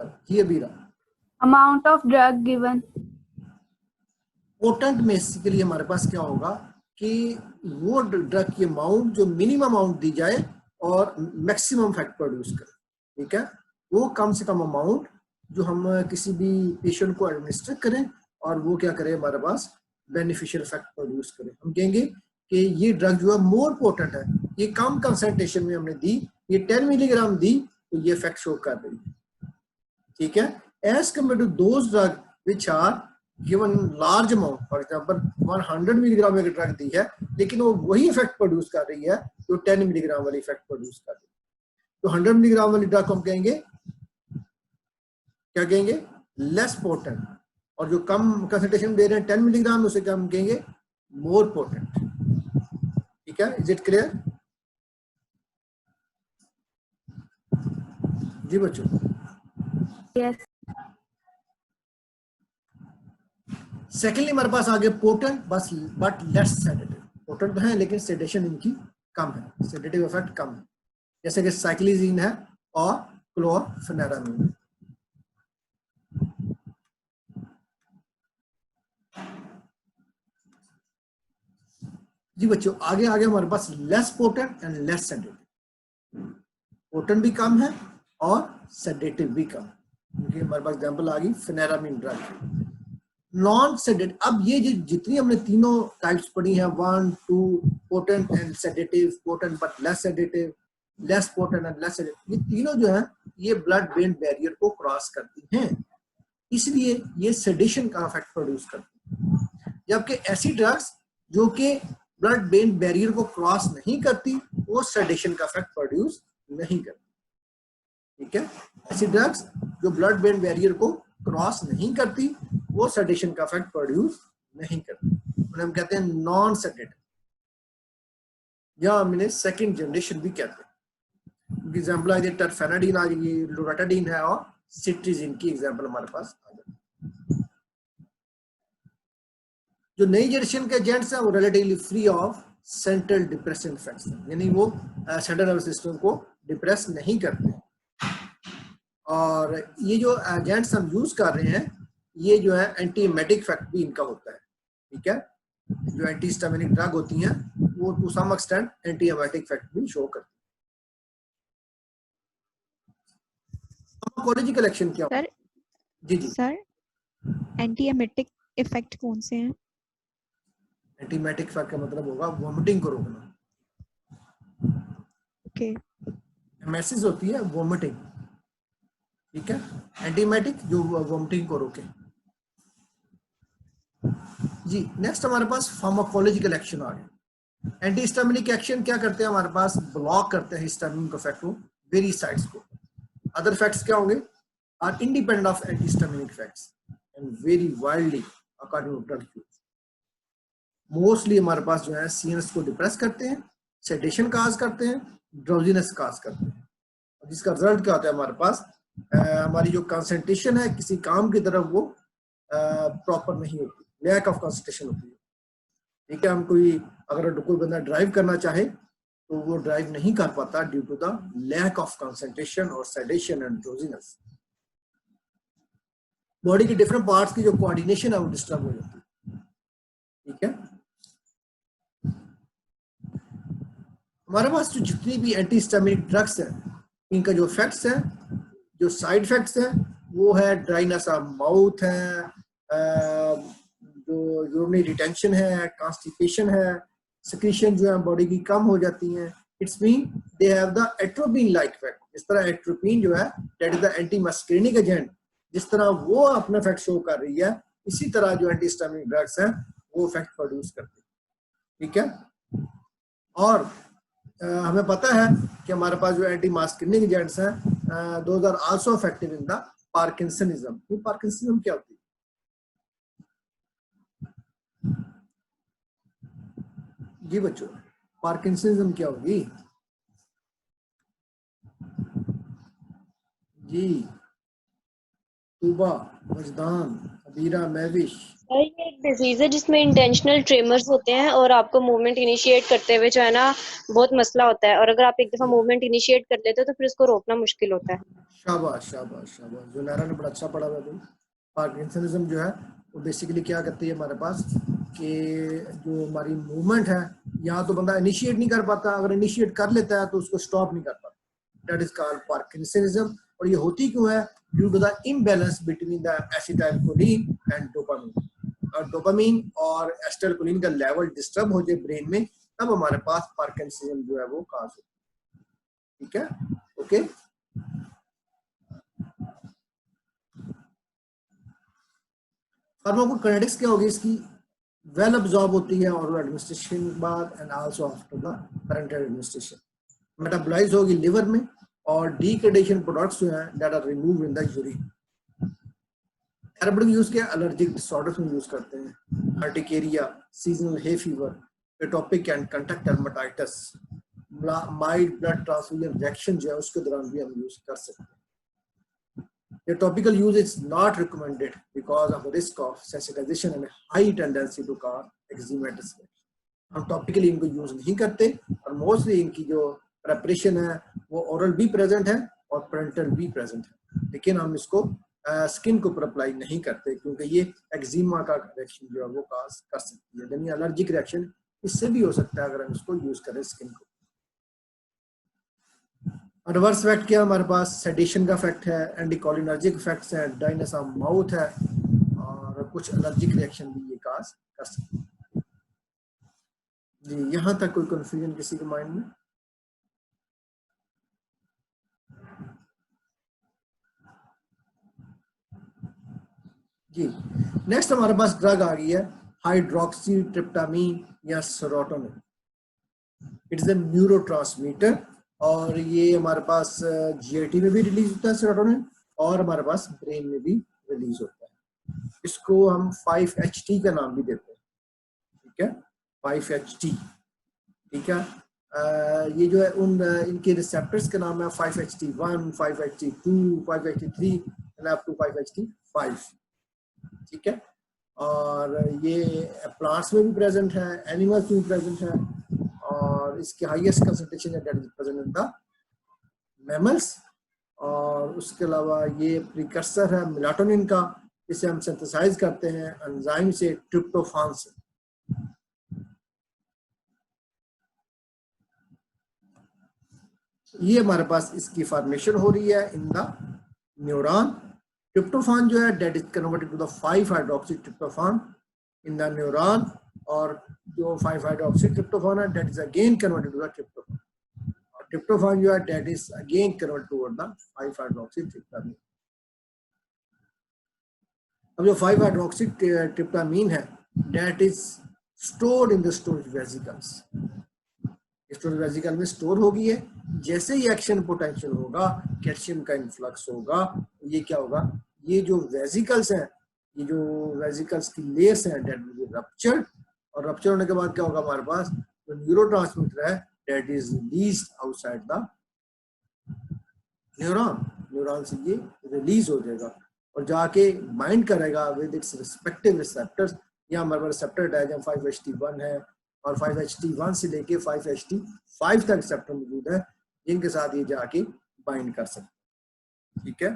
जी अबीरा। amount of drug given. Potent basically हमारे पास क्या होगा कि वो ड्रग की अमाउंट जो मिनिमम अमाउंट दी जाए और मैक्सिमम इफेक्ट प्रोड्यूस करे, ठीक है, वो कम से कम अमाउंट जो हम किसी भी पेशेंट को एडमिनिस्टर करें और वो क्या करे हमारे पास बेनिफिशियल इफेक्ट प्रोड्यूस करे। हम कहेंगे कि ये ड्रग जो है मोर पोटेंट है, ये कम कंसंट्रेशन में हमने दी, ये 10 मिलीग्राम दी तो ये इफेक्ट शो कर रही है, ठीक है, as compare to those drug which are given large amount. For example 100 milligram एक ड्रग दी है लेकिन वो वही इफेक्ट प्रोड्यूस कर रही है जो 10 मिलीग्राम वाली इफेक्ट प्रोड्यूस कर रही है। तो 100 मिलीग्राम वाली ड्रग को हम कहेंगे क्या कहेंगे, लेस पोटेंट, और जो कम कंसंट्रेशन दे रहे हैं 10 मिलीग्राम उसे क्या हम कहेंगे, मोर पोटेंट, ठीक है। इज इट क्लियर जी बच्चों? Yes. सेकेंडली हमारे पास आगे पोटेंट बस बट लेस सेडेटिव। पोटेंट है लेकिन सेडेशन इनकी कम है, सेडेटिव इफेक्ट कम है, जैसे कि साइक्लिजीन है और क्लोरफेनेरामीन। जी बच्चों आगे आगे हमारे पास less potent and less sedative. Potent भी कम है और सेडेटिव भी कम, क्योंकि हमारे पास एग्जांपल आ गई फेनेरामीन ड्रग। नॉन सेडेटिव, अब ये जितनी हमने तीनों टाइप्स पढ़ी हैं 1 2 potent and sedative, potent but less sedative, less potent and less sedative, ये तीनों जो है ये ब्लड ब्रेन बैरियर को क्रॉस करती हैं, इसलिए ये सेडेशन का इफेक्ट प्रोड्यूस करती हैं। जबकि ऐसी ड्रग्स जो कि ब्लड ब्रेन बैरियर को क्रॉस नहीं करती वो सेडेशन का इफेक्ट प्रोड्यूस नहीं करती, ठीक है। ऐसी ड्रग्स जो ब्लड ब्रेन बैरियर को क्रॉस नहीं करती वो सेडेशन का इफेक्ट प्रोड्यूस नहीं करती, उन्हें हम कहते हैं नॉन सेडेटिव, या हमने सेकंड जनरेशन भी कहते हैं। एग्जांपल आ गई टरफेनाडीन आ गई, लोराटाडीन है और सिट्रीजिन की एग्जांपल हमारे पास आ गई। जो नई जनरेशन के एजेंट्स हैं वो relatively free of central depression effects, यानी वो सेंट्रल नर्वस सिस्टम को डिप्रेस नहीं करते। और ये जो एजेंट्स हम यूज कर रहे हैं ये जो है एंटी एमेटिक इफेक्ट भी इनका होता है, ठीक है। जो एंटी हिस्टामिनिक ड्रग होती हैं वो to some extent anti emetic effect भी शो करती है। फार्माकोलॉजिकल एक्शन क्या सर? जी जी सर, एंटी एमेटिक इफेक्ट कौन से हैं? एंटी एमेटिक इफेक्ट का मतलब होगा वोमिटिंग को रोकना। ओके। एमेसिस होती है वोमिटिंग, ठीक है, एंटीमेटिक जो वोमिटिंग को रोके। जी नेक्स्ट हमारे पास फार्माकोलॉजिकल एक्शन आ गया। एंटी हिस्टामिनिक एक्शन क्या करते हैं हमारे पास, ब्लॉक करते हैं हिस्टामिन को इफेक्ट को, वेरियस साइट्स को। अदर इफेक्ट्स क्या होंगे, are independent of anti histaminic effects and very wildly according to drug use. Mostly हमारे पास जो है सीएनएस को डिप्रेस करते हैं, सेडेशन काज करते हैं, ड्राउजीनेस काज करते हैं, जिसका रिजल्ट क्या होता है हमारे पास हमारी जो कंसंट्रेशन है किसी काम की तरफ वो प्रॉपर नहीं होती, लैक ऑफ कंसंट्रेशन होती है, ठीक है। हम अगर कोई बंदा ड्राइव करना चाहे तो वो ड्राइव नहीं कर पाता due to the lack of concentration और सेडेशन एंड ड्राउजीनेस। बॉडी के डिफरेंट पार्ट्स की जो कोऑर्डिनेशन है वो डिस्टर्ब हो जाती है, ठीक है। हमारे पास जो जितनी भी एंटी हिस्टामिनिक ड्रग्स हैं इनका जो इफेक्ट्स हैं, जो साइड इफेक्ट्स हैं वो है ड्राइनेस ऑफ माउथ है, जो यूरिनरी रिटेंशन है, कॉन्स्टिपेशन है, सिक्रीशन जो है बॉडी की कम हो जाती है। It's mean they have the atropine like effect. जिस तरह एट्रोपिन जो है that is the anti muscarinic agent, जिस तरह वो अपना इफेक्ट शो कर रही है इसी तरह जो एंटी हिस्टामिनिक ड्रग्स हैं वो इफेक्ट प्रोड्यूस करती है, ठीक है। और हमें पता है कि हमारे पास जो एंटी मस्करिनिक एजेंट्स हैं those are also effective in the parkinsonism. ये पार्किंसनिज्म क्या होती है जी बच्चों, पार्किंसनिज्म क्या होगी जी? तूबा, वजदान, अबीरा, महविश। सर ये एक डिजीज है जिसमें इंटेंशनल ट्रेमर्स होते हैं और आपको मूवमेंट इनिशिएट करते हुए जो है ना बहुत मसला होता है, और अगर आप एक दफा मूवमेंट इनिशिएट कर लेते हो तो फिर उसको रोकना मुश्किल होता है। शाबाश शाबाश शाबाश, जुनैरा ने बड़ा अच्छा पढ़ा हुआ है। पार्किंसनिज्म जो है वो बेसिकली क्या करती है हमारे पास कि जो हमारी मूवमेंट है, यहाँ तो बंदा इनिशिएट नहीं कर पाता, अगर इनिशिएट कर लेता है तो उसको स्टॉप नहीं कर पाता, दैट इज कॉल्ड पार्किंसनिज्म। और ये होती क्यों है? Due to the imbalance between the acetylcholine and dopamine. और डोपामिन और एसिटाइलकोलिन का लेवल डिस्टर्ब हो जाए ब्रेन में, तब हमारे पास पार्किंसनिज्म जो है वो काज होता है। ठीक है, ओके। फार्माकोकाइनेटिक्स क्या होगी इसकी? वेल अब्जॉर्ब होती है और एडमिनिस्ट्रेशन के बाद and also after the parental administration. Metabolize होगी लिवर में, और डिग्रेडेशन प्रोडक्ट्स जो हैं that are removed in the urine. Therapeutic use के एलर्जिक डिसऑर्डर्स में यूज करते हैं, urticaria, seasonal hay fever, atopic and contact dermatitis, mild blood transfusion reaction जो है उसके दौरान भी हम यूज कर सकते हैं। The topical use is not recommended because of the risk of sensitization and high tendency to cause eczematic reaction. हम टॉपिकली इनको यूज नहीं करते, और मोस्टली इनकी जो प्रेपरेशन है वो ओरल भी प्रेजेंट है और पेरेंटल भी प्रेजेंट है, लेकिन हम इसको स्किन को ऊपर अप्लाई नहीं करते क्योंकि ये एक्जिमा का रिएक्शन जो है वो काज कर सकती है, यानी एलर्जिक रिएक्शन इससे भी हो सकता है अगर हम इसको यूज करें स्किन को। एडवर्स इफेक्ट क्या हमारे पास? सेडेशन का इफेक्ट है, एंटीकोलिनर्जिक इफेक्ट्स है, ड्राइनेस ऑफ माउथ है, और कुछ एलर्जिक रिएक्शन भी ये काज कर सकते हैं। जी, यहाँ तक कोई कंफ्यूजन किसी के माइंड में? जी, नेक्स्ट हमारे पास ड्रग आ गई है हाइड्रोक्सी ट्रिप्टामीन या serotonin. It is A neurotransmitter, और ये हमारे पास जीआईटी में भी रिलीज होता है सेरोटोनिन, और हमारे पास ब्रेन में भी रिलीज होता है। इसको हम 5HT का नाम भी देते हैं। ठीक है, 5HT। ठीक है, ये जो है उन इनके रिसेप्टर्स का नाम है 5HT1, 5HT2, 5HT3 and up to 5HT5। ठीक है, और ये प्लांट्स में भी प्रेजेंट है, एनिमल्स में भी प्रेजेंट है, और इसके हाईएस्ट कंसंट्रेशन है that is present in the mammals. और उसके अलावा ये प्रिकर्सर है मेलाटोनिन का, इसे हम सिंथेसाइज करते हैं एंजाइम से, ट्रिप्टोफान से। ये हमारे पास इसकी फॉर्मेशन हो रही है इन द न्यूरॉन। ट्रिप्टोफान जो है that is converted to the five hydroxy tryptophan in the neuron, और जो 5-हाइड्रोक्सी ट्रिप्टोफान है that is again converted to the tryptophan, और ट्रिप्टोफान जो है that is again converted toward the five hydroxy tryptamine. अब जो 5-हाइड्रोक्सी ट्रिप्टामीन है that is stored in the storage vesicles. Storage vesicle में स्टोर होगी है, जैसे ही एक्शन पोटेंशियल होगा, कैल्शियम का इन्फ्लक्स होगा, तो ये क्या होगा? ये जो वेसिकल्स हैं, ये जो वेसिकल्स की लेयर्स हैं दैट विल बी रप्चर्ड, और रप्चर होने के बाद क्या होगा? हमारे पास जो न्यूरोट्रांसमीटर है that is released outside the neuron. Neuron से ये रिलीज हो जाएगा और जाके बाइंड करेगा विद इट्स रिस्पेक्टिव रिसेप्टर्स। यहाँ हमारे पास रिसेप्टर डायग्राम 5HT1 है, और 5HT1 से लेके 5HT5 तक रिसेप्टर मौजूद है, जिनके साथ ये जाके बाइंड कर सकते हैं। ठीक है,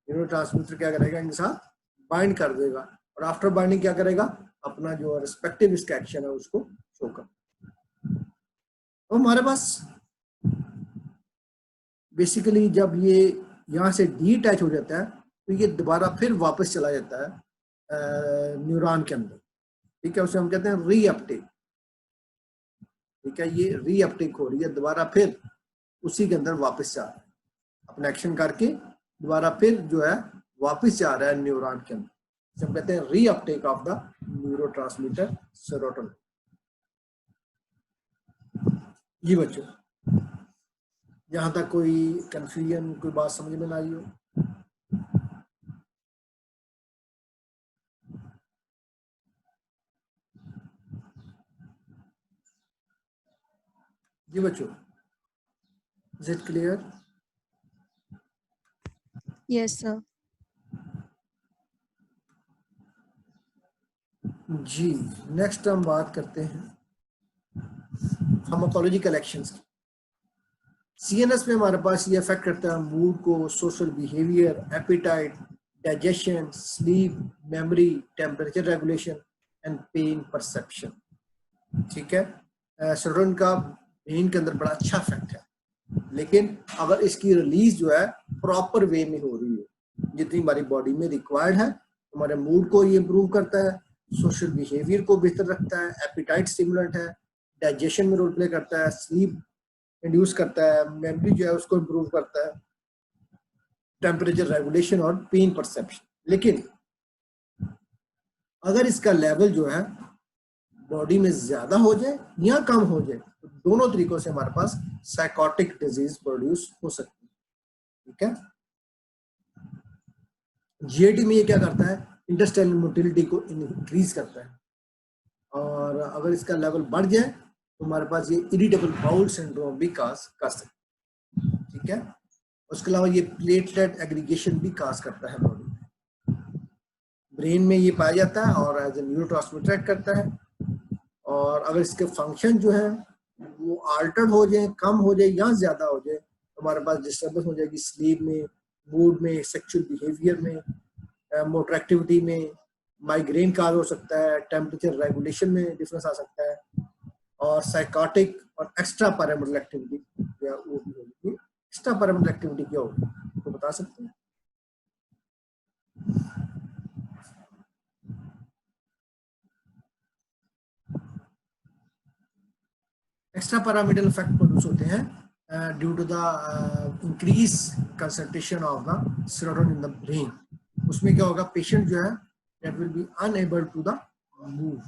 न्यूरोट्रांसमीटर क्या करेगा? इनके साथ बाइंड कर देगा, और आफ्टर बाइंडिंग क्या करेगा? अपना जो रिस्पेक्टिव इसका एक्शन है उसको शो कर। तो हमारे पास बेसिकली जब ये यहाँ से डीअटैच हो जाता है तो ये दोबारा फिर वापस चला जाता है न्यूरॉन के अंदर। ठीक है, उसे हम कहते हैं रीअपटेक। ठीक है, ये रीअपटेक हो रही है, दोबारा फिर उसी के अंदर वापस जा रहा है, अपना एक्शन करके दोबारा फिर जो है वापस जा रहा है न्यूरॉन के अंदर। हम कहते हैं reuptake of the neurotransmitter serotonin. जी बच्चों, यहाँ तक कोई कंफ्यूजन, कोई बात समझ में ना आई हो? जी बच्चों, is it clear? Yes, sir. जी, नेक्स्ट हम बात करते हैं फार्माकोलॉजिकल एक्शंस की। सीएनएस में हमारे पास ये अफेक्ट करता है मूड को, social behaviour, appetite, digestion, sleep, memory, temperature regulation and pain perception. ठीक है, सेरोटोनिन का ब्रेन के अंदर बड़ा अच्छा इफेक्ट है, लेकिन अगर इसकी रिलीज जो है प्रॉपर वे में हो रही है, जितनी हमारी बॉडी में रिक्वायर्ड है, हमारे मूड को ये इम्प्रूव करता है, सोशल बिहेवियर को बेहतर रखता है, एपिटाइट स्टिमुलेंट है, डाइजेशन में रोल प्ले करता है, स्लीप इंड्यूस करता है, मेमोरी जो है उसको इम्प्रूव करता है, टेम्परेचर रेगुलेशन और पेन परसेप्शन। लेकिन अगर इसका लेवल जो है बॉडी में ज्यादा हो जाए या कम हो जाए, तो दोनों तरीकों से हमारे पास साइकोटिक डिजीज प्रोड्यूस हो सकती है। ठीक है, जीआईटी में ये क्या करता है, इंटेस्टाइनल मोटिलिटी को इंक्रीज करता है, और अगर इसका लेवल बढ़ जाए तो हमारे पास ये इरिटेबल बाउल सिंड्रोम भी काज कर सकता है। ठीक है, उसके अलावा ये प्लेटलेट एग्रीगेशन भी काज करता है बॉडी में, ब्रेन में ये पाया जाता है और एज ए न्यूरोट्रांसमीटर एक्ट करता है। और अगर इसके फंक्शन जो है वो अल्टर्ड हो जाए, कम हो जाए या ज्यादा हो जाए, तो हमारे पास डिस्टर्बेंस हो जाएगी स्लीप में, मूड में, सेक्सुअल बिहेवियर में, मोटर एक्टिविटी में, माइग्रेन काज हो सकता है, टेम्परेचर रेगुलेशन में डिफरेंस आ सकता है, और साइकोटिक और एक्स्ट्रा पैरामिडल एक्टिविटी वो भी होगी। एक्स्ट्रा पैरामिडल एक्टिविटी क्या होगी तो बता सकते हैं? एक्स्ट्रा पैरामिडल इफेक्ट प्रोड्यूस होते हैं due to the increase concentration of the serotonin in the brain. उसमें क्या होगा, पेशेंट जो है that will be unable to the move.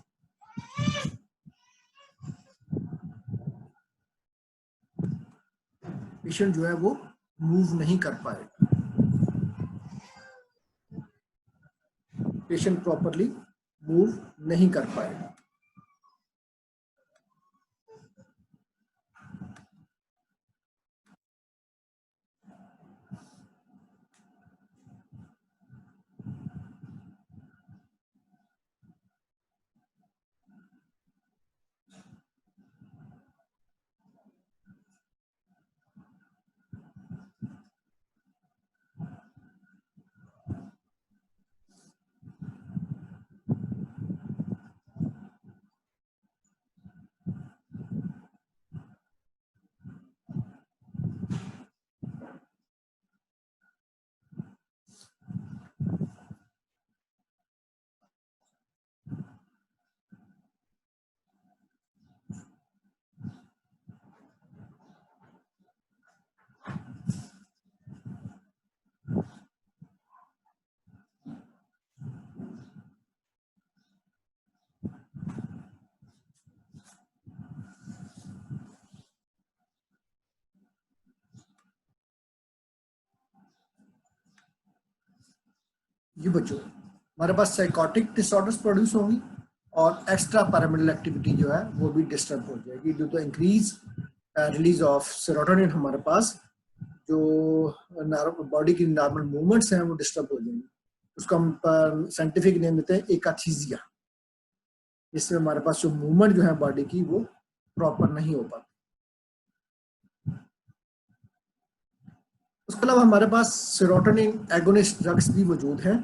Patient जो है वो मूव नहीं कर पाएगा, पेशेंट प्रॉपरली मूव नहीं कर पाएगा। जी बच्चों, हमारे पास साइकोटिक डिसऑर्डर्स प्रोड्यूस होंगी और एक्स्ट्रा पैरामिडल एक्टिविटी जो है वो भी डिस्टर्ब हो जाएगी due to increase release of serotonin. हमारे पास जो बॉडी की नॉर्मल मूवमेंट्स हैं वो डिस्टर्ब हो जाएंगी। उसको हम साइंटिफिक नेम देते हैं एकाथीजिया, जिसमें हमारे पास जो मूवमेंट जो है बॉडी की वो प्रॉपर नहीं हो पाती। उसके अलावा हमारे पास सेरोटोनिन एगोनिस्ट ड्रग्स भी मौजूद हैं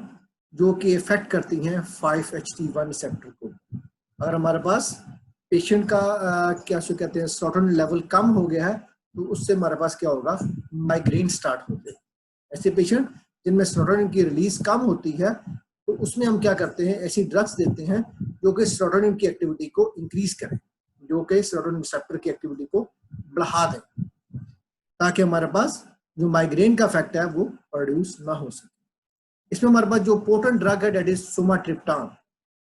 जो कि इफेक्ट करती हैं 5-HT1 रिसेप्टर को। अगर हमारे पास पेशेंट का क्या सो कहते हैं सेरोटोनिन लेवल कम हो गया है तो उससे हमारे पास क्या होगा, माइग्रेन स्टार्ट होते हैं। ऐसे पेशेंट जिनमें सेरोटोनिन की रिलीज कम होती है तो उसमें हम क्या करते हैं, ऐसी ड्रग्स देते हैं जो कि सेरोटोनिन की एक्टिविटी को इंक्रीज करें, जो कि सेरोटोनिन रिसेप्टर की एक्टिविटी को बढ़ा दें, ताकि हमारे पास जो माइग्रेन का इफेक्ट है वो प्रोड्यूस ना हो सके। इसमें हमारे पास जो पोटेंट ड्रग है दैट इज सुमाट्रिप्टान,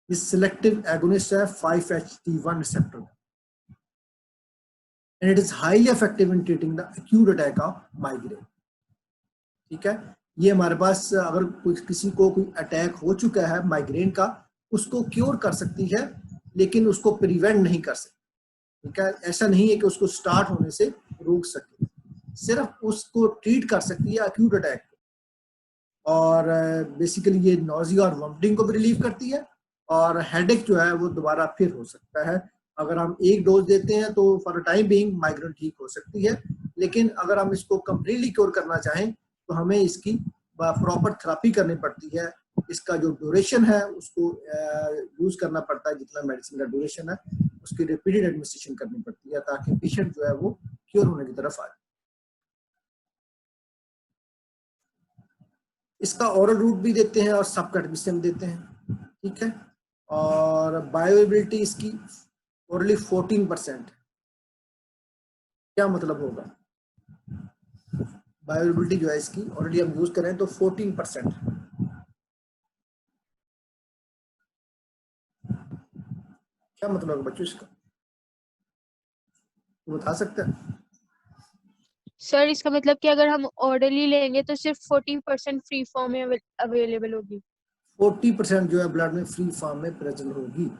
ये सिलेक्टिव एगोनिस्ट है 5-HT1 receptor and it is highly effective in treating the acute attack of migraine. ठीक है, ये हमारे पास अगर किसी को कोई अटैक हो चुका है माइग्रेन का, उसको क्योर कर सकती है लेकिन उसको प्रिवेंट नहीं कर सकती। ठीक है, ऐसा नहीं है कि उसको स्टार्ट होने से रोक सके, सिर्फ उसको ट्रीट कर सकती है एक्यूट अटैक को। और बेसिकली ये नॉजिया और वॉमिटिंग को भी रिलीव करती है और हेडेक जो है वो दोबारा फिर हो सकता है। अगर हम एक डोज देते हैं तो फॉर टाइम बीइंग माइग्रेन ठीक हो सकती है, लेकिन अगर हम इसको कम्प्लीटली क्योर करना चाहें तो हमें इसकी प्रॉपर थेरेपी करनी पड़ती है। इसका जो ड्यूरेशन है उसको यूज करना पड़ता है, जितना मेडिसिन का ड्यूरेशन है उसकी रिपीटेड एडमिनिस्ट्रेशन करनी पड़ती है ताकि पेशेंट जो है वो क्योर होने की तरफ आए। इसका ओरल रूट भी देते हैं और सबकट भी देते हैं, ठीक है। और बायोएबिलिटी इसकी ओरली 14%। क्या मतलब होगा, बायोएबिलिटी जो है इसकी ऑलरेडी हम यूज करें तो 14%। क्या मतलब होगा बच्चों इसका, तो बता सकते हैं? सर इसका मतलब कि अगर हम ऑर्डरली लेंगे तो सिर्फ 40% फ्री फॉर्म में अवेलेबल होगी। 40% जो है ब्लड में फ्री फॉर्म में प्रेजेंट होगी।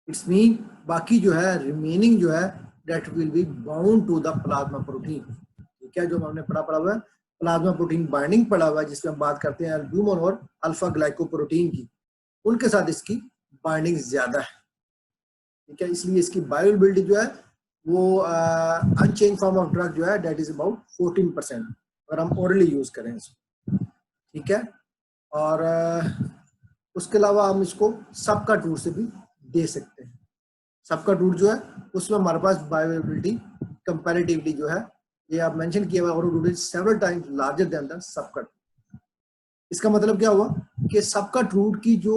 इट्स मीन बाकी जो है रिमेनिंग जो है that will be bound to the plasma protein. ठीक है, जो हमने पढ़ा हुआ है प्लाज्मा प्रोटीन बाइंडिंग पढ़ा हुआ है, जिसमें हम बात करते हैं एल्ब्यूमिन और अल्फा ग्लाइकोप्रोटीन की, उनके साथ इसकी बाइंडिंग ज्यादा है। ठीक है, इसलिए इसकी बायोअवेलेबिलिटी जो है वो अनचेंज फॉर्म ऑफ ड्रग जो है दैट इज अबाउट 14% अगर हम ओरली यूज करें इसको। ठीक है, और उसके अलावा हम इसको सबका टूर से भी दे सकते हैं। सबका टूर जो है उसमें हमारे पास बायोअवेलेबिलिटी कंपैरेटिवली जो है ये आप मेंशन किया हुआ और several times larger than the subcut. इसका मतलब क्या हुआ कि सबकट रूट की जो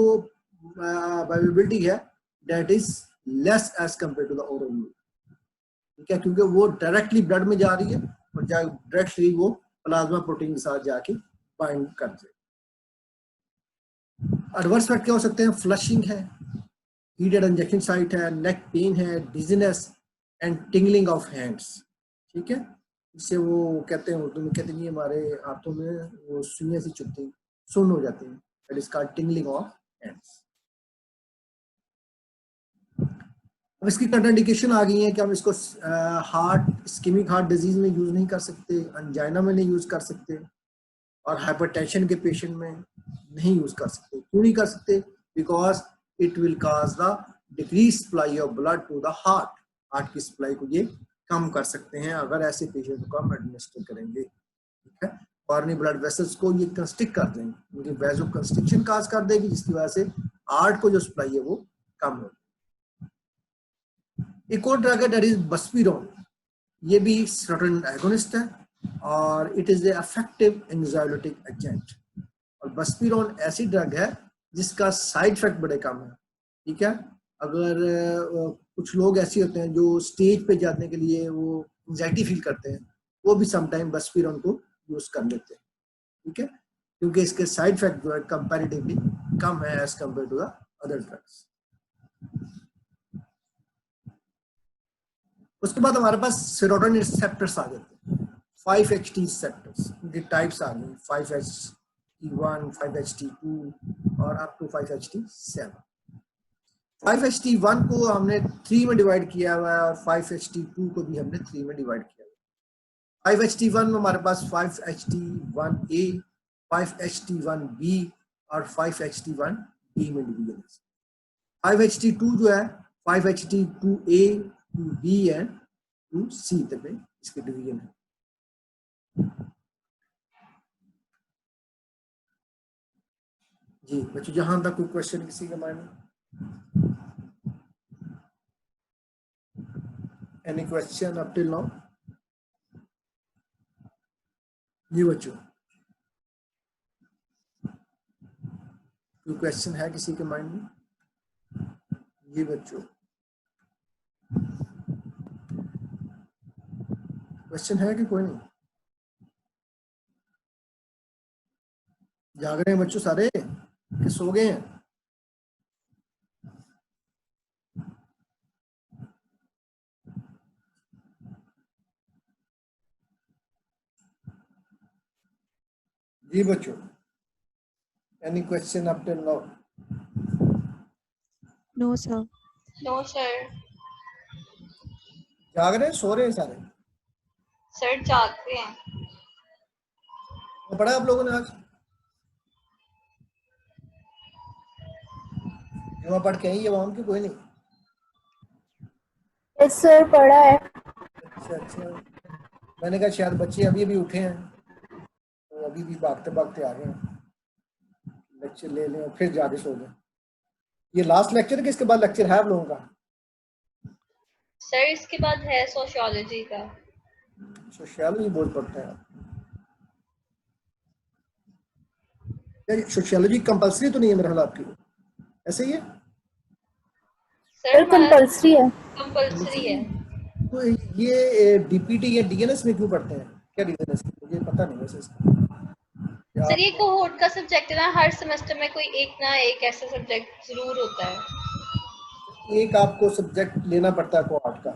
बायोअवेलेबिलिटी है that is less as compare to the oral route. ठीक है, क्योंकि वो डायरेक्टली ब्लड में जा रही है और डायरेक्टली वो प्लाज्मा प्रोटीन के साथ जाके बाइंड कर जाए। एडवर्स इफेक्ट क्या हो सकते हैं, फ्लशिंग है, हीटेड इंजेक्शन साइट है, नेक पेन है, dizziness and tingling of hands. ठीक है, इससे वो कहते हैं उर्दू में कहते हैं हमारे हाथों में वो सुइयां सी चुभती सुन्न हो जाती है, that is called tingling of hands. अब इसकी कंट्राइंडिकेशन आ गई है कि हम इसको हार्ट इस्केमिक हार्ट डिजीज में यूज नहीं कर सकते, अंजाइना में नहीं यूज कर सकते, और हाइपरटेंशन के पेशेंट में नहीं यूज कर सकते। क्यों नहीं कर सकते, because it will cause the decrease supply of blood to the heart. Heart की सप्लाई को ये कम कर सकते हैं अगर ऐसे पेशेंट को हम एडमिनिस्टर करेंगे। ठीक है, कॉर्नी ब्लड वेसल्स को ये कंस्ट्रिक्ट कर देंगे, उनकी वैसो कंस्ट्रिक्शन काज कर देगी, जिसकी वजह से हार्ट को जो सप्लाई है वो कम होगी। एक और ड्रग है दैट इज बस्पीरोन। ये भी सेरोटोनिन एगोनिस्ट है और it is a effective anxiolytic agent. और बस्पीरोन ऐसी ड्रग है जिसका साइड इफेक्ट बड़े कम है। ठीक है, अगर कुछ लोग ऐसे होते हैं जो स्टेज पे जाने के लिए वो एंजाइटी फील करते हैं, वो भी समटाइम बस्पीरोन को यूज कर लेते हैं। ठीक है, क्योंकि इसके साइड इफेक्ट जो है कंपैरेटिवली कम है as compare to the other drugs. उसके बाद हमारे पास सेरोटोनिन रिसेप्टर्स आ जाते हैं, 5-HT रिसेप्टर्स। उनकी टाइप्स आ गई, 5HT1, 5HT2 और अप टू 5HT7। 5HT1 को हमने 3 में डिवाइड किया हुआ है और 5HT2 को भी हमने 3 में डिवाइड किया हुआ है। 5HT1 में हमारे पास 5HT1A, 5HT1B और 5HT1B में डिवीजन है। 5HT2 जो है 5HT2A, 2B एंड 2C तक में इसके डिवीजन है। जी बच्चों, जहां तक कोई क्वेश्चन किसी के माइंड में, any question up till now? जी बच्चों, कोई क्वेश्चन है किसी के माइंड में? जी बच्चों, क्वेश्चन है कि कोई नहीं? जाग रहे हैं बच्चों सारे कि सो गए हैं? जी बच्चों, any question up till now? No sir. No sir. जाग रहे हैं, सो रहे हैं सारे? सर जागते हैं। तो पढ़ा आप लोगों ने आज? वहाँ पढ़ के आई है वहाँ की कोई नहीं? यस सर, पढ़ा है। अच्छा अच्छा, मैंने कहा शायद बच्चे अभी अभी उठे हैं तो अभी भी भागते भागते आ गए हैं, लेक्चर ले लें और फिर जाके सो जाए। ये लास्ट लेक्चर है कि इसके बाद लेक्चर है आप लोगों का? सर इसके बाद है सोशियोलॉजी का। सोशियोलॉजी बहुत पढ़ता है। सोशियोलॉजी कंपलसरी तो नहीं है मेरा ख्याल आपकी, ऐसे ही है? सर कंपल्सरी है। कंपल्सरी है। तो ये डीपीटी या डीएनएस में क्यों पढ़ते हैं, क्या रीजन है इसका? मुझे पता नहीं वैसे इसका। सर ये कोहोर्ट का सब्जेक्ट है ना, हर सेमेस्टर में कोई एक ना एक ऐसा सब्जेक्ट जरूर होता है। एक आपको सब्जेक्ट लेना पड़ता है कोहोर्ट का,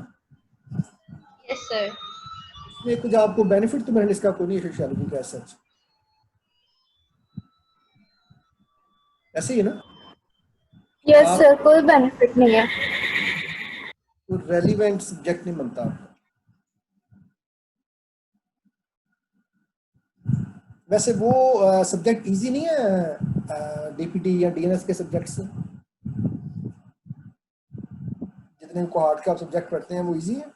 यस सर। इसमें कुछ आपको बेनिफिट तो मेरे इसका कोई नहीं है सोशियोलॉजी का सच, ऐसे ही है ना? यस आप सर, कोई बेनिफिट नहीं है। तो रेलिवेंट सब्जेक्ट नहीं बनता आपका। वैसे वो सब्जेक्ट इजी नहीं है डीपीटी या डीएनएस के सब्जेक्ट से? जितने कोहोर्ट का आप सब्जेक्ट पढ़ते हैं वो इजी है?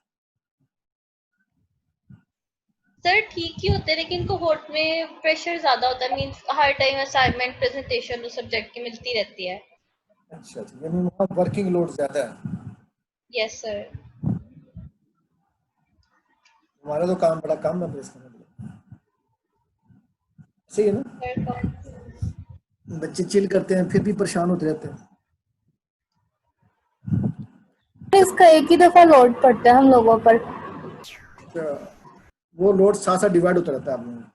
सर ठीक ही होते हैं लेकिन कोहोर्ट में प्रेशर ज्यादा होता है, मींस हर टाइम असाइनमेंट प्रेजेंटेशन उस सब्जेक्ट की मिलती रहती है। अच्छा अच्छा, यानी वहाँ वर्किंग लोड ज्यादा है। Yes sir. हमारा तो काम बड़ा कम है, इसका मतलब सही है ना? सर बच्चे चिल करते हैं फिर भी परेशान होते रहते हैं। इसका एक ही दफा लोड पड़ता है हम लोगों पर। तो वो लोड साथ साथ डिवाइड होता रहता है आप लोगों का।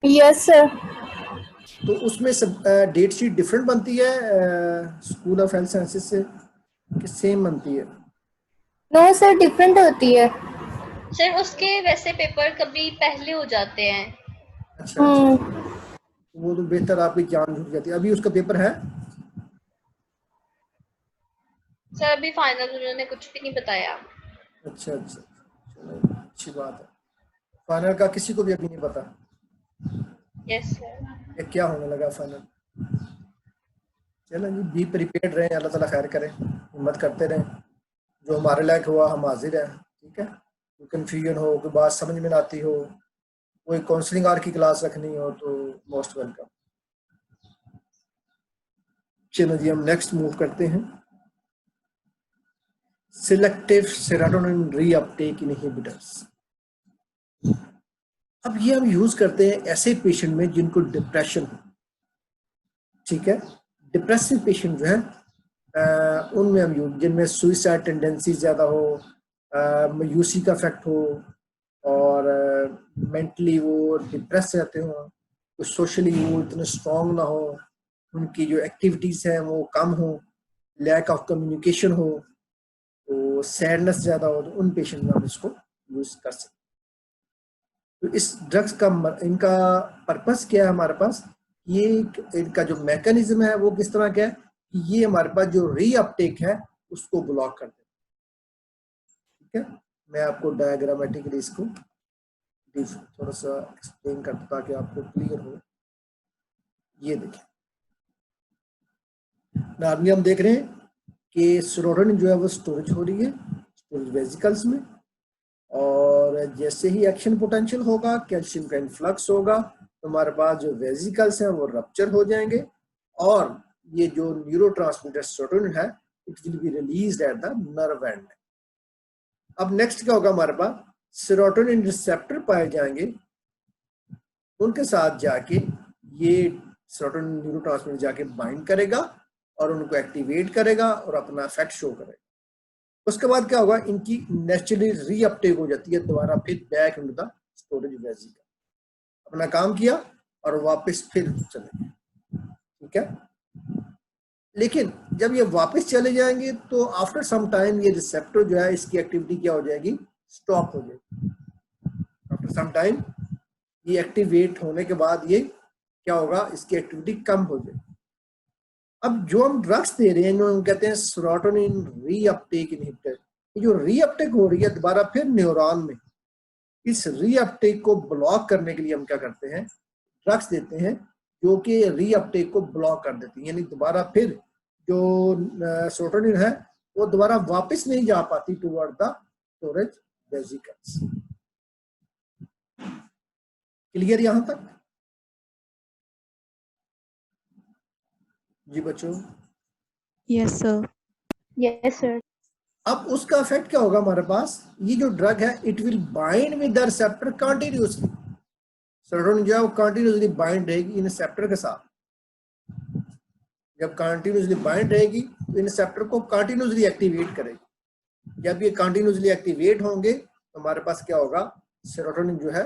Yes sir. तो उसमें सब डेट शीट डिफरेंट बनती है स्कूल ऑफ हेल्थ साइंसेज से कि सेम बनती है? नो सर, डिफरेंट होती है। सर उसके वैसे पेपर कभी पहले हो जाते हैं। अच्छा अच्छा, वो तो बेहतर आपकी जान छूट जाती है। अभी उसका पेपर है? सर अभी फाइनल उन्होंने कुछ भी नहीं बताया। अच्छा अच्छा, चलो अच्छी बात है। फाइनल का किसी को भी अभी नहीं पता यस सर। ये क्या होने लगा फाइनल। चलो जी, बी प्रिपेयर्ड रहें, अल्लाह ताला खैर करें, हिम्मत करते रहें, जो हमारे लायक हुआ हम हाजिर हैं। ठीक है, कोई कन्फ्यूजन हो, कोई बात समझ में ना आती हो, कोई काउंसलिंग आर की क्लास रखनी हो तो मोस्ट वेलकम। चलो जी, हम नेक्स्ट मूव करते हैं। Selective serotonin reuptake inhibitors. अब ये हम यूज करते हैं ऐसे पेशेंट में जिनको डिप्रेशन हो। ठीक है, डिप्रेसिव पेशेंट जो है उनमें हम यूज, जिनमें सुइसाइड टेंडेंसी ज्यादा हो, मायूसी का इफेक्ट हो और मेंटली वो डिप्रेस रहते हो, तो सोशली वो इतने स्ट्रांग ना हो, उनकी जो एक्टिविटीज हैं वो कम हो, लैक ऑफ कम्युनिकेशन हो, तो सैडनेस ज्यादा हो, तो उन पेशेंट में हम इसको यूज कर सकते हैं। तो इस ड्रग्स का इनका पर्पस क्या है हमारे पास, ये इनका जो मैकेनिज्म है वो किस तरह का है कि ये हमारे पास जो रीअपटेक है उसको ब्लॉक कर देते हैं। ठीक है, मैं आपको डायग्रामेटिकली इसको थोड़ा सा एक्सप्लेन करता ताकि आपको क्लियर हो। ये देखिए, नॉर्मली हम देख रहे हैं कि सेरोटोनिन जो है वो स्टोरेज हो रही है स्टोरेज वेसिकल्स में, और जैसे ही एक्शन पोटेंशियल होगा, कैल्शियम का इन्फ्लक्स होगा, तो हमारे पास जो वेसिकल्स हैं वो रप्चर हो जाएंगे और ये जो न्यूरोट्रांसमीटर सेरोटोनिन है it will be released at the nerve and. अब नेक्स्ट क्या होगा, हमारे पास सेरोटोनिन रिसेप्टर पाए जाएंगे, उनके साथ जाके ये सेरोटोनिन न्यूरोट्रांसमीटर जाके बाइंड करेगा और उनको एक्टिवेट करेगा और अपना इफेक्ट शो करेगा। उसके बाद क्या होगा, इनकी नेचुरली रीअपटेक हो जाती है दोबारा फिर back into the storage vesicle, अपना काम किया और वापस फिर चले गए। ठीक है, लेकिन जब ये वापस चले जाएंगे तो आफ्टर सम टाइम ये रिसेप्टर जो है इसकी एक्टिविटी क्या हो जाएगी, स्टॉप हो जाएगी। आफ्टर सम टाइम ये एक्टिवेट होने के बाद ये क्या होगा, इसकी एक्टिविटी कम हो जाएगी। अब जो हम ड्रग्स दे रहे हैं हम कहते हैं सेरोटोनिन रीअपटेक इनहिबिटर। ये जो रीअपटेक हो रही है दोबारा फिर न्यूरॉन में, इस रीअपटेक को ब्लॉक करने के लिए हम क्या करते हैं, ड्रग्स देते हैं जो कि रीअपटेक को ब्लॉक कर देती है, यानी दोबारा फिर जो सेरोटोनिन है वो दोबारा वापस नहीं जा पाती toward the storage vesicles. Clear यहां तक? जी बच्चों, यस सर। Yes sir. अब उसका इफेक्ट क्या होगा हमारे पास, ये जो ड्रग है it will bind with the receptor continuously. Serotonin जो है वो कंटिन्यूअसली बाइंड रहेगी इन रिसेप्टर के साथ। जब कंटिन्यूअसली बाइंड रहेगी तो इन रिसेप्टर को कंटिन्यूअसली एक्टिवेट करेगी। जब ये कंटिन्यूअसली एक्टिवेट होंगे तो हमारे पास क्या होगा, सेरोटोनिन जो है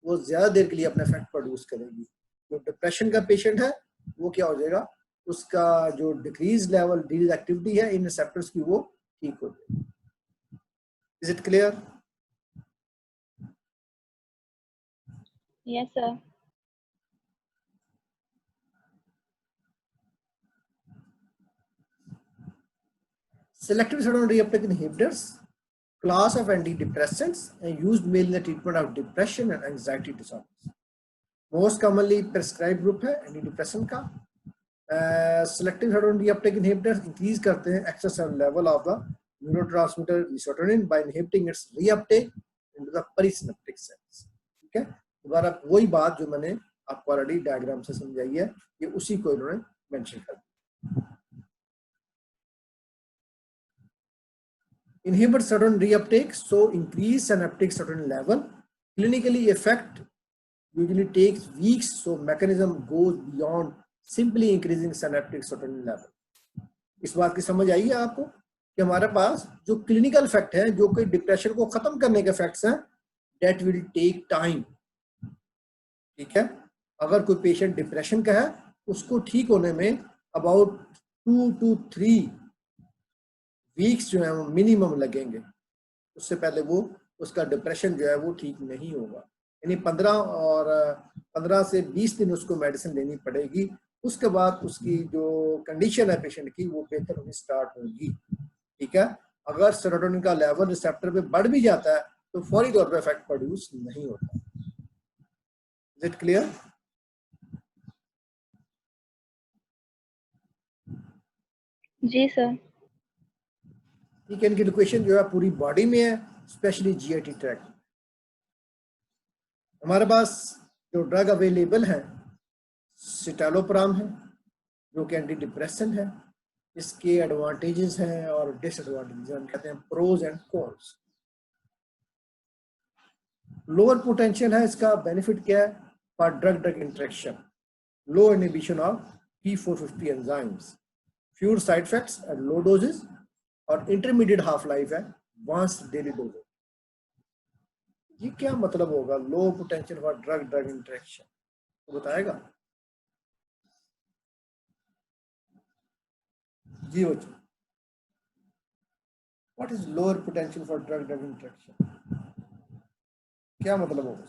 वो ज्यादा देर के लिए अपना इफेक्ट प्रोड्यूस करेगी। जो डिप्रेशन का पेशेंट है वो क्या हो जाएगा, उसका जो डिक्रीज लेवल डिजीज एक्टिविटी है इन रिसेप्टर्स की वो ठीक हो जाएगी। Is it clear? Yes sir. Selective serotonin reuptake inhibitors, class of antidepressants and used mainly in the treatment of depression and anxiety disorders. Most commonly prescribed group है antidepressant का। Selective serotonin reuptake inhibitors increase करते हैं extracellular level of the neurotransmitter serotonin by inhibiting its reuptake into the perisynaptic cells। ठीक है, दोबारा वही बात जो मैंने आपको ऑलरेडी डायग्राम से समझाई है, ये उसी को इन्होंने मेंशन कर दिया। Inhibit serotonin reuptake, so increase synaptic serotonin level. Clinically effect usually takes weeks, so mechanism goes beyond simply increasing synaptic serotonin level. इस बात की समझ आई है आपको कि हमारे पास जो क्लिनिकल इफेक्ट है, जो कि डिप्रेशन को खत्म करने के इफेक्ट्स हैं, that will take time। ठीक है, अगर कोई पेशेंट डिप्रेशन का है उसको ठीक होने में अबाउट 2 to 3 वीक्स जो है वो मिनिमम लगेंगे, उससे पहले वो उसका डिप्रेशन जो है वो ठीक नहीं होगा। यानी 15 से 20 दिन उसको मेडिसिन लेनी पड़ेगी, उसके बाद उसकी जो कंडीशन है पेशेंट की वो बेहतर होनी स्टार्ट होगी। ठीक है, अगर सेरोटोनिन का लेवल रिसेप्टर पे बढ़ भी जाता है तो फौरी तौर पे इफेक्ट प्रोड्यूस नहीं होता। Is it clear? जी सर। ठीक है, इनकी लोकेशन जो है पूरी बॉडी में है, स्पेशली जीआईटी ट्रैक्ट। हमारे पास जो ड्रग अवेलेबल है सिटालोप्राम है, जो कि एंटी डिप्रेसेंट है। इसके एडवांटेजेस हैं और डिसएडवांटेजेस, हम कहते हैं pros and cons. Lower potential है, इसका बेनिफिट क्या है, for drug drug interaction, low inhibition of P450 enzymes, fewer side effects at low doses और इंटरमीडिएट हाफ लाइफ है वंस डेली डोज। ये क्या मतलब होगा low potential for drug drug interaction, तो बताएगा? जी बच्चों, what is lower potential for drug drug interaction, क्या मतलब होगा?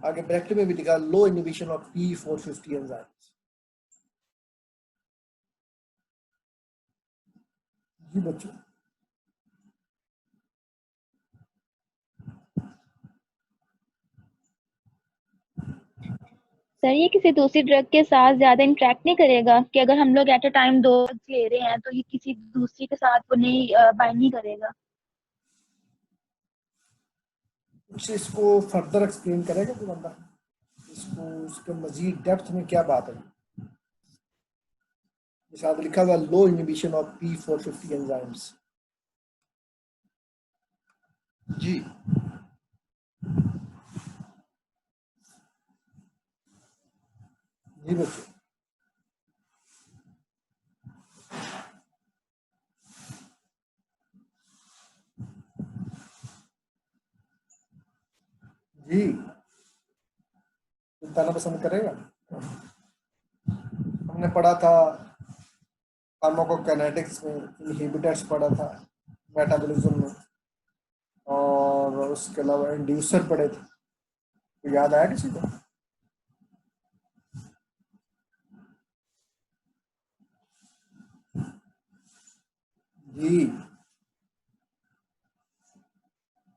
आगे ब्रैकेट में भी लिखा low inhibition of P450 enzymes. जी बच्चों, सर ये किसी दूसरी ड्रग के साथ ज्यादा इंटरेक्ट नहीं करेगा कि अगर हम लोग एट अ टाइम 2 drugs ले रहे हैं तो ये किसी दूसरी के साथ वो नहीं बाइंड नहीं करेगा? कुछ इसको फर्दर एक्सप्लेन करेगा कोई बंदा, इसको उसके मजीद डेप्थ में क्या बात है? साथ लिखा हुआ लो इनहिबिशन ऑफ P450 एंजाइम्स। जी जी बच्चों, जी बताना पसंद करेगा? हमने पढ़ा था फार्माकोकाइनेटिक्स में, इनहिबिटर्स पढ़ा था मेटाबॉलिज्म में, और उसके अलावा इंड्यूसर पढ़े थे, तो याद आया किसी को? जी,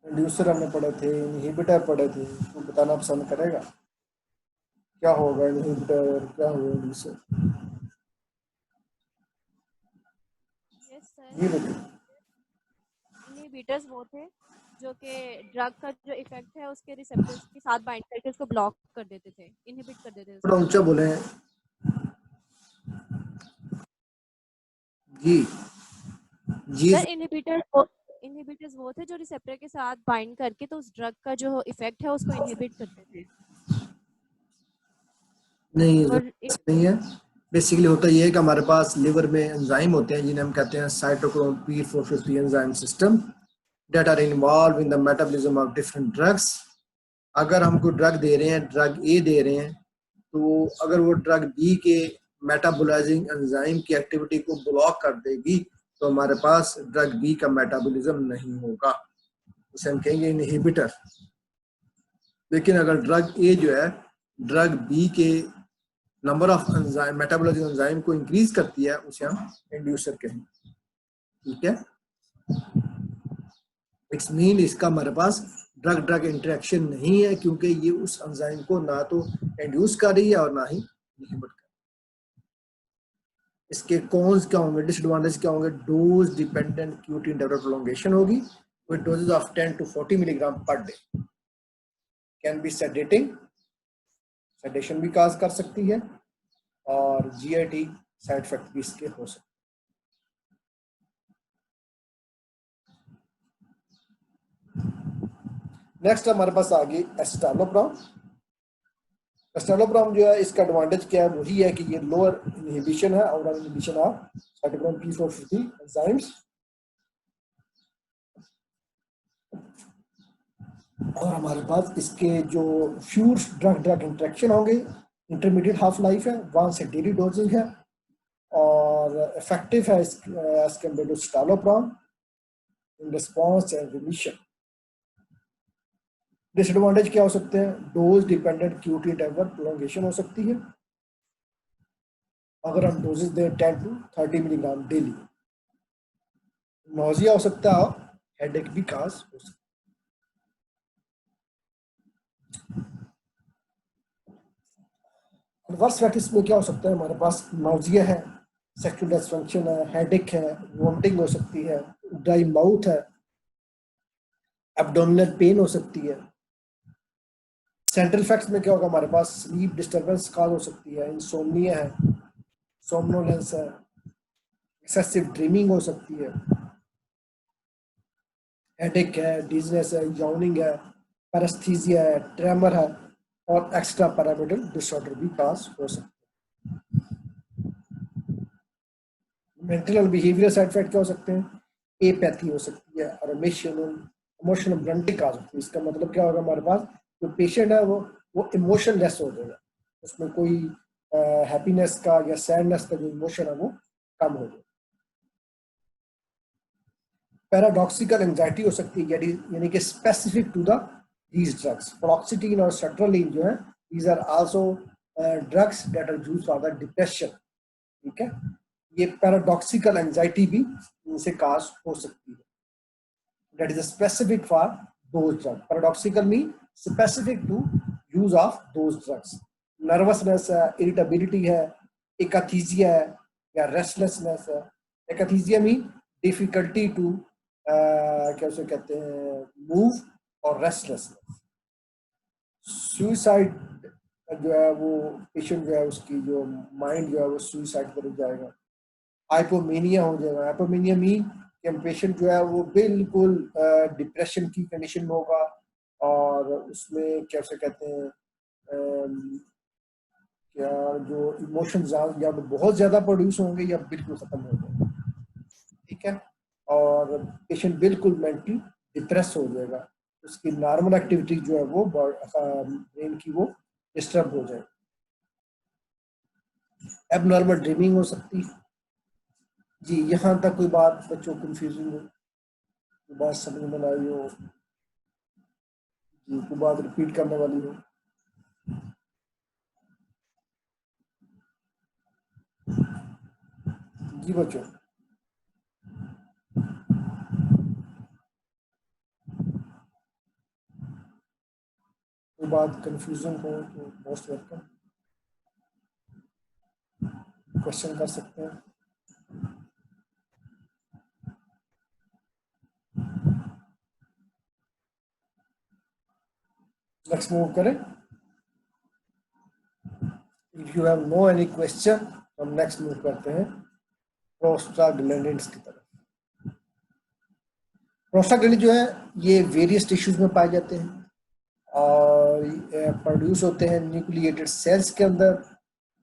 इंड्यूसर हमने पढ़े थे, इनहिबिटर पढ़े थे, तो बताना पसंद करेगा? क्या होगा इनहिबिटर और क्या होगा इंड्यूसर? यस सर, ये बताइए। इनहिबिटर्स वो थे जो कि ड्रग का जो इफेक्ट है उसके रिसेप्टर्स के साथ बाइंड करके उसको ब्लॉक कर देते थे, इनहिबिट कर देते थे थोड़ा उसको। ऊंचा बोले। जी जी। सर इनहिबिटर्स वो थे जो रिसेप्टर के साथ बाइंड करके तो उस ड्रग का जो इफेक्ट है उसको इनहिबिट करते थे। नहीं, और नहीं है। बेसिकली होता ये है कि हमारे पास लिवर में एंजाइम होते हैं जिन्हें हम कहते हैं cytochrome P450 enzyme system that are involved in the metabolism of different drugs. अगर हम कोई ड्रग दे रहे हैं, ड्रग ए दे रहे हैं, तो अगर वो ड्रग बी के मेटाबोलाइजिंग एंजाइम की एक्टिविटी को ब्लॉक कर देगी तो हमारे पास ड्रग बी का मेटाबॉलिज्म नहीं होगा, उसे हम कहेंगे इनहिबिटर। लेकिन अगर ड्रग ए जो है ड्रग बी के number of enzyme metabolising enzyme को इंक्रीज करती है, उसे हम इंड्यूसर कहेंगे। ठीक है, इट्स मीन इसका हमारे पास ड्रग ड्रग इंटरेक्शन नहीं है क्योंकि ये उस एंजाइम को ना तो इंड्यूस कर रही है और ना ही इनहिबिट कर रही है। इसके कॉन्स क्या होंगे, डिसएडवांटेज क्या होंगे? Dose dependent QT interval prolongation होगी with doses of 10 to 40 milligram per day. Can be sedating, sedation भी काज कर सकती है, और GIT साइड इफेक्ट भी इसके हो सकते हैं। नेक्स्ट हमारे पास आ गई एसिटालोप्राम। एसिटालोप्राम जो है इसका एडवांटेज क्या है? वही है कि ये लोअर इनहिबिशन है, और inhibition of cytochrome P450 enzymes. और हमारे पास इसके जो फ्यूर ड्रग ड्रग इंटरेक्शन होंगे, इंटरमीडिएट हाफ लाइफ है, 1 से डेली डोजिंग है, और इफेक्टिव है as compare to escitalopram in response and remission. Disadvantage क्या हो सकते हैं? Dose dependent QT interval prolongation हो सकती है अगर हम डोजेस दें 10 to 30 मिलीग्राम डेली। नोजिया हो सकता है, हेडेक भी काज हो सकता है। वर्स्ट फैक्टर्स में क्या हो सकता है? हमारे पास नोजिया है, सेक्सुअल डिसफंक्शन है, हेडेक है, वोमिटिंग हो सकती है, ड्राई माउथ है, एब्डोमिनल पेन हो सकती है। सेंट्रल फैक्ट्स में क्या होगा? हमारे पास स्लीप डिस्टर्बेंस काज हो सकती है, इंसोम्निया है, सोमनोलेंस है, एक्सेसिव ड्रीमिंग हो सकती है, हेडेक है, डिजनेस है, याउनिंग है, पैरेस्थीसिया है, ट्रेमर है, और एक्स्ट्रा पैरामिडल डिसऑर्डर भी काज हो सकता है। मेंटल और बिहेवियरल साइड इफेक्ट क्या हो सकते हैं? एपैथी हो सकती है, और इमोशनल ब्लंटिंग काज होती है। इसका मतलब क्या होगा? हमारे पास जो पेशेंट है वो इमोशनलेस हो जाएगा, उसमें कोई हैप्पीनेस का या सैडनेस का जो इमोशन है वो कम हो जाएगा। पैराडॉक्सिकल एंजाइटी हो सकती है, यानी कि specific to the these drugs. Fluoxetine और सर्ट्रालिन जो है, these are also drugs that are used for the depression. ठीक है, ये पैराडॉक्सिकल एंजाइटी भी इनसे काज हो सकती है। That is specific for those drugs. Paradoxical mean specific to use of those drugs. Nervousness है, इरिटेबिलिटी है, एकाथीजिया है, या रेस्टलेसनेस है। एकाथीजिया मीन डिफिकल्टी टू क्या उसे कहते हैं, मूव, और रेस्टलेसनेस। सुसाइड जो है वो पेशेंट जो है उसकी जो माइंड जो है वो सुसाइड कर जाएगा। हाइपोमेनिया हो जाएगा। हाइपोमेनिया मीन कि पेशेंट जो है वो बिल्कुल डिप्रेशन की कंडीशन में होगा, और उसमें क्या उसे कहते हैं, क्या जो इमोशन या तो बहुत ज्यादा प्रोड्यूस होंगे या बिल्कुल खत्म हो जाएंगे। ठीक है, और पेशेंट बिल्कुल मेंटली डिप्रेस हो जाएगा, उसकी नॉर्मल एक्टिविटी जो है वो ब्रेन की वो डिस्टर्ब हो जाएगी। एबनॉर्मल ड्रीमिंग हो सकती है। जी, यहाँ तक कोई बात बच्चों कंफ्यूजिंग हो, कोई बात समझ में आई हो, जी कोई बात रिपीट करने वाली हो? जी बच्चों, कोई बात कंफ्यूजन हो तो मोस्ट वेलकम। क्वेश्चन कर सकते हैं। नेक्स्ट मूव करें। If you have no any question हम नेक्स्ट मूव करते हैं प्रोस्टाग्लैंडिन्स की तरफ। प्रोस्टाग्लैंडिन जो है ये वेरियस टिश्यूज में पाए जाते हैं और प्रोड्यूस होते हैं न्यूक्लिएटेड सेल्स के अंदर,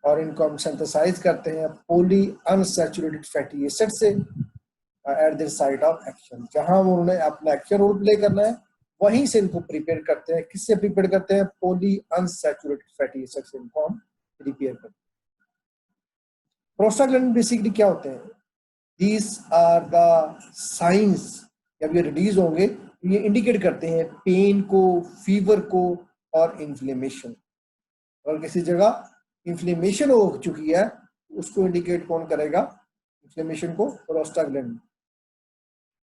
और इनको हम सिंथेसाइज करते हैं पॉली अनसैचुरेटेड फैटी एसिड से at the site of action. जहां उन्होंने अपना एक्शन रोल प्ले करना है वहीं से इनको प्रिपेयर करते हैं। किससे प्रिपेयर करते हैं? पॉली अनसैचुरेटेड फैटी एसिड से इनको हम प्रिपेयर करते हैं। प्रोस्टाग्लैंडिन बेसिकली क्या होते हैं? दीज आर द साइंस, जब ये रिलीज होंगे तो ये इंडिकेट करते हैं पेन को, फीवर को और इन्फ्लेमेशन। और किसी जगह इन्फ्लेमेशन हो चुकी है उसको इंडिकेट कौन करेगा? इन्फ्लेमेशन को प्रोस्टाग्लैंडिन।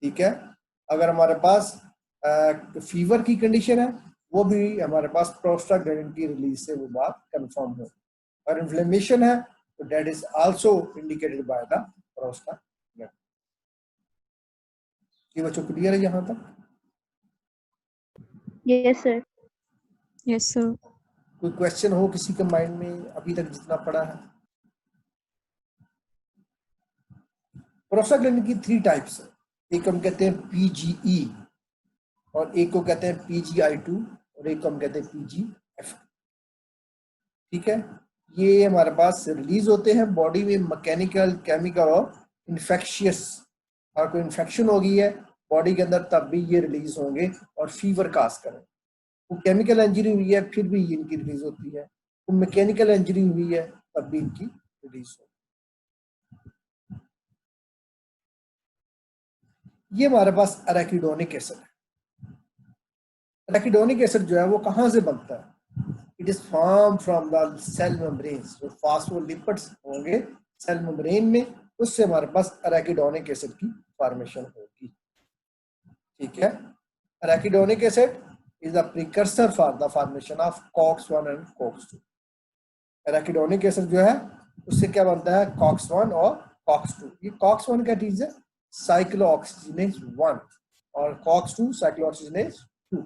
ठीक है, अगर हमारे पास फीवर की कंडीशन है वो भी हमारे पास प्रोस्टाग्लैंडिन की रिलीज से वो बात कंफर्म हो। और इन्फ्लेमेशन है तो that is also indicated by the prostaglandin. ये बच्चों क्लियर है यहाँ तक? Yes sir. Yes sir. कोई क्वेश्चन हो किसी के माइंड में अभी तक जितना पड़ा है? प्रोस्टाग्लैंडिन की 3 टाइप्स है। एक हम कहते हैं PGE और एक को कहते हैं PGI2 और एक को हम कहते हैं PGF। ठीक है, ये हमारे पास रिलीज होते हैं बॉडी में मैकेनिकल, केमिकल और इन्फेक्शियस। और कोई इन्फेक्शन हो गई है बॉडी के अंदर तब भी ये रिलीज होंगे और फीवर काज करें। वो केमिकल इंजरी हुई है फिर भी इनकी रिलीज होती है, वो मैकेनिकल इंजरी हुई है तब भी इनकी रिलीज होती है। ये हमारे पास अराकिडोनिक एसिड है। अराकिडोनिक एसिड जो है वो कहाँ से बनता है? It is form from the cell membranes. जो फास्फोलिपिड्स होंगे सेल मेम्ब्रेन में, उससे हमारे पास अराकिडोनिक एसिड की फॉर्मेशन होगी। ठीक है, अराकिडोनिक acid is the precursor for the formation of COX-1 and COX-2। Arachidonic acid जो है उससे क्या बनता है? COX-1 और COX-2। ये COX-1 क्या चीज है? साइक्लोऑक्सीजिनेज 1 और COX-2 साइक्लोऑक्सीजिनेज 2।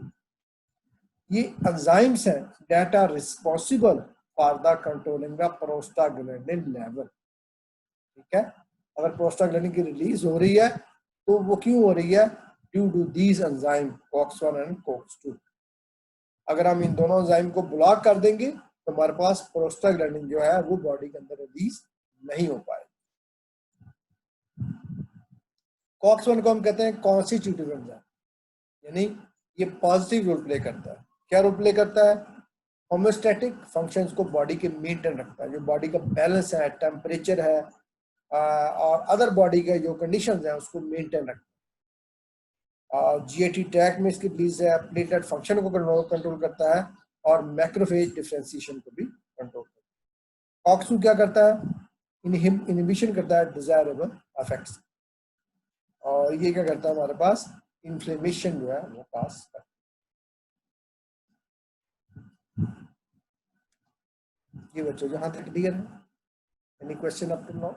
ये एंजाइम्स हैं that are responsible for the controlling the prostaglandin level। ठीक है, अगर प्रोस्टाग्लैंडिन की रिलीज हो रही है तो वो क्यों हो रही है? Due to these enzyme COX-1 and COX-2। अगर हम इन दोनों एंजाइम को ब्लॉक कर देंगे तो हमारे पास प्रोस्टाग्लैंडिन जो है वो बॉडी के अंदर रिलीज नहीं हो पाएगा। COX-1 को हम कहते हैं कॉन्स्टिट्यूटिव एंजाइम, यानी ये पॉजिटिव रोल प्ले करता है। क्या रोल प्ले करता है? होम्योस्टैटिक फंक्शंस को बॉडी के मेंटेन रखता है। जो बॉडी का बैलेंस है, टेम्परेचर है और अदर बॉडी के जो कंडीशंस हैं उसको मेंटेन रखता है। GAT ट्रैक में इसकी रिलीज है, प्लेटलेट फंक्शन को कंट्रोल करता है और मैक्रोफेज डिफरेंशिएशन को भी कंट्रोल करता है। COX-2 क्या करता है? इनहिबिशन करता है डिजायरेबल इफेक्ट्स, और ये क्या करता है? हमारे पास इन्फ्लेमेशन जो है वो पास करता है। ये बच्चों जहां तक क्लियर है? Any question up to now?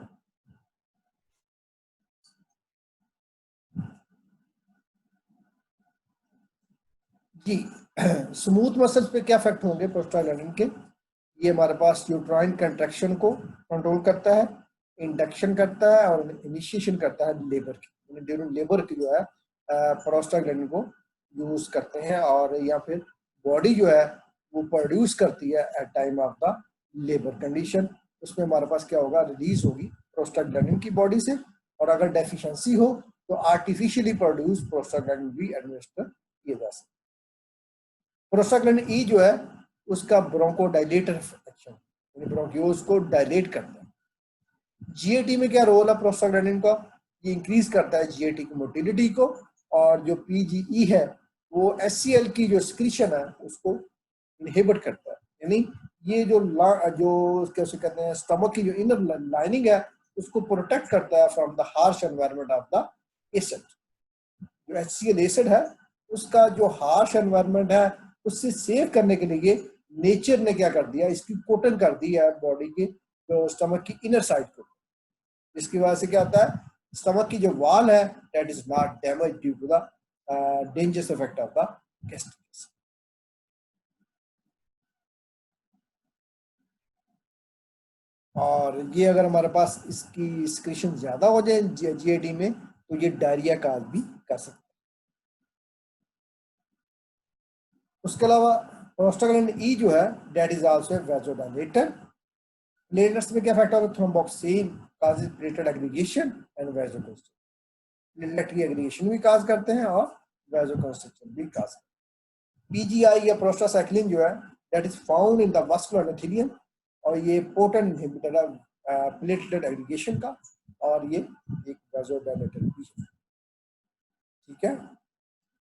जी, स्मूथ मसल्स पे क्या इफेक्ट होंगे प्रोस्टाग्लैंडिन के? ये हमारे पास यूट्राइन कंट्रैक्शन को कंट्रोल करता है, इंडक्शन करता है और इनिशिएशन करता है लेबर की। ड्यूरिंग लेबर की जो है प्रोस्टाग्लैंडिन को यूज करते हैं, और या फिर बॉडी जो है वो प्रोड्यूस करती है at time of the labour condition. उसमें हमारे पास क्या होगा? रिलीज होगी प्रोस्टाग्लैंडिन की बॉडी से, और अगर डेफिशिएंसी हो तो आर्टिफिशियली प्रोड्यूस प्रोस्टाग्लैंडिन भी एडमिनिस्टर किए जा सकते। प्रोस्टाग्लैंडिन ई जो है उसका ब्रोंकोडाइलेटर एक्शन, यानी ब्रोंकियोल्स को डायलेट करता है। GAT में क्या रोल है प्रोस्टाग्लैंडिन का? ये इंक्रीज करता है GAT की मोटिलिटी को, और जो PGE है वो HCl की जो सिक्रीशन है उसको इनहिबिट करता है। यानी ये जो कैसे कहते हैं, स्टमक की जो इनर लाइनिंग है उसको प्रोटेक्ट करता है from the harsh environment of the acid. जो HCl एसिड है उसका जो हार्श एनवायरनमेंट है उससे सेव करने के लिए नेचर ने क्या कर दिया? इसकी कोटन कर दी है बॉडी के जो स्टमक की इनर साइड को, जिसकी वजह से क्या होता है, स्टमक की जो वॉल है that is not damage due to the dangerous effect of the gastric. और ये अगर हमारे पास इसकी सिक्रीशन ज्यादा हो जाए जीआईटी में तो ये डायरिया काज भी कर सकते हैं। उसके अलावा प्रोस्टाग्लैंडिन ई जो है that is also vasodilator. Platelets में क्या इफेक्ट होगा, thromboxane causes platelet aggregation and vasoconstriction. Platelet की एग्रीगेशन भी काज करते हैं और वैसोकंस्ट्रिक्शन भी काज करते हैं। पीजीआई या प्रोस्टासाइक्लिन जो है that is found in the muscular endothelium और ये पोटेंट इनहिबिटर है प्लेटलेट एग्रीगेशन का और ये एक वैसोडाइलेटर भी है। ठीक है।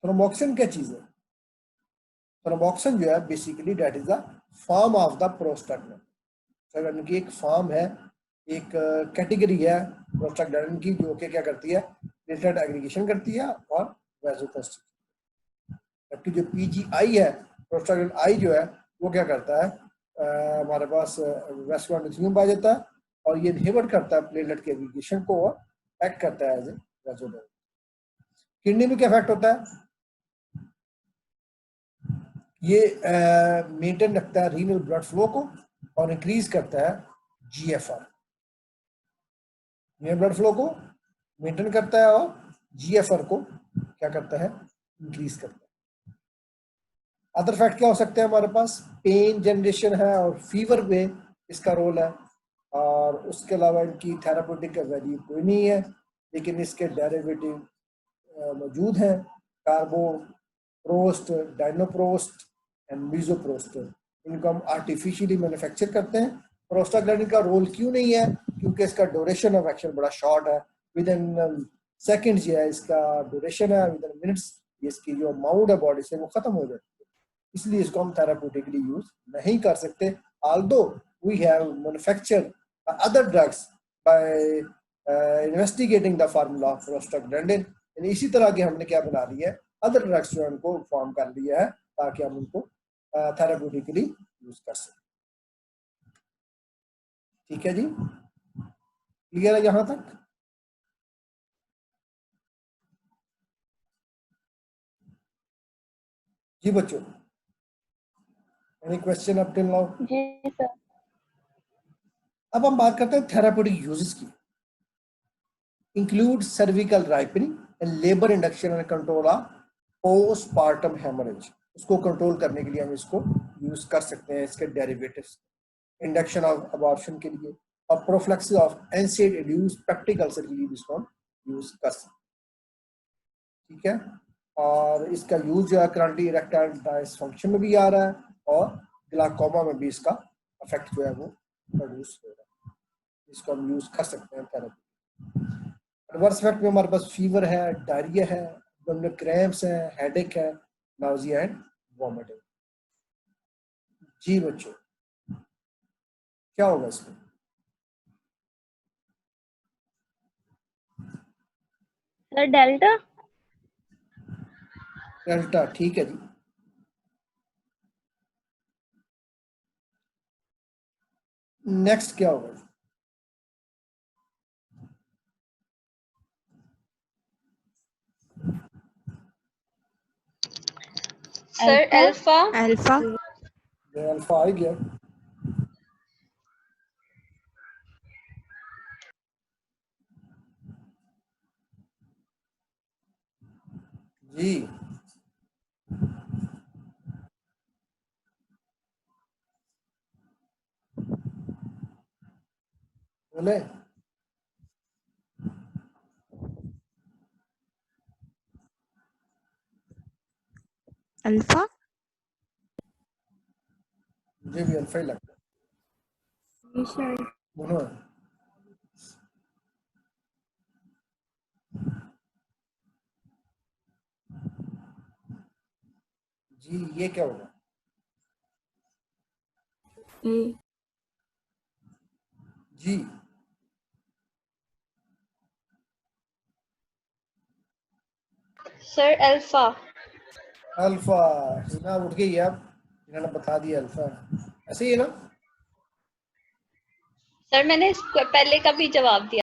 थ्रोम्बोक्सिन क्या चीज है, थ्रोम्बोक्सिन जो है basically that is the form of the prostaglandin की एक फॉर्म है, एक कैटेगरी है प्रोस्टाग्लैंडिन की जो कि क्या करती है, प्लेटलेट एग्रीगेशन करती है और वैसोकंस्ट्रिक्शन। जबकि जो पीजीआई है प्रोस्टाग्लैंडिन आई जो है वो क्या करता है, हमारे पास वैस्कुलर एंडोथेलियम पाया जाता है और ये इनहिबिट करता है प्लेटलेट के एग्रीगेशन को और एक्ट करता है एज ए वैसोडाइलेटर। किडनी में क्या इफेक्ट होता है, ये मेंटेन रखता है रीनल ब्लड फ्लो को और इंक्रीज करता है जीएफआर। रीनल ब्लड फ्लो को मेंटेन करता है और जीएफआर को क्या करता है, इंक्रीज करता है। अदर फैक्ट क्या हो सकते हैं हमारे पास, पेन जनरेशन है और फीवर में इसका रोल है और उसके अलावा इनकी थेराप्यूटिक वैल्यू कोई नहीं है, लेकिन इसके डेरिवेटिव मौजूद हैं, कार्बोप्रोस्ट, डायनोप्रोस्ट एंड मीजोप्रोस्ट। इनको हम आर्टिफिशियली मैन्युफैक्चर करते हैं। प्रोस्टाग्लैंडिन का रोल क्यों नहीं है, क्योंकि इसका ड्यूरेशन ऑफ एक्शन बड़ा शॉर्ट है, विद इन सेकेंड्स है इसका ड्यूरेशन है, विद इन मिनट्स इसकी जो अमाउंट है बॉडी से वो खत्म हो जाती है, इसलिए इसको हम थेराप्यूटिकली यूज नहीं कर सकते। Although we have manufactured other drugs by investigating the formula of prostaglandin. इसी तरह के हमने क्या बना लिया है, अदर ड्रग्स जो उनको फॉर्म कर लिया है ताकि हम उनको थेराप्यूटिकली यूज कर सकें। ठीक है जी, क्लियर है यहां तक? जी बच्चों, any question up till now? जी सर। अब हम बात करते हैं थेराप्यूटिक यूजेस की। Include cervical ripening and labour induction and control of postpartum haemorrhage. उसको कंट्रोल करने के लिए हम इसको यूज कर सकते हैं, इसके डेरिवेटिव्स, इंडक्शन ऑफ अबॉर्शन के लिए और prophylaxis of NSAID induced peptic ulcer के लिए भी इसको हम यूज कर सकते हैं। ठीक है। और इसका यूज जो है करंटली इरेक्टाइल डिसफंक्शन में भी आ रहा है और ग्लाकोमा में भी इसका इफेक्ट जो है वो प्रोड्यूस हो रहा है, इसको हम यूज कर सकते हैं थेरेपी। रिवर्स इफेक्ट में हमारे पास फीवर है, डायरिया है, एब्डोमिनल क्रैम्प्स है, हेडेक है, नाउजिया एंड वॉमिटिंग। जी बच्चों, क्या होगा इसमें? Sir delta. डेल्टा, ठीक है जी। नेक्स्ट क्या होगा? Sir alpha. अल्फा। अल्फा आ गया। जी बोले। अल्फा। मुझे भी अल्फा ही लगता है। बोलो। जी ये क्या होगा? जी सर अल्फा। अल्फा, हिना उठ गई है, अब इन्होंने बता दिया अल्फा, ऐसे ही है ना? सर मैंने पहले का भी जवाब दिया।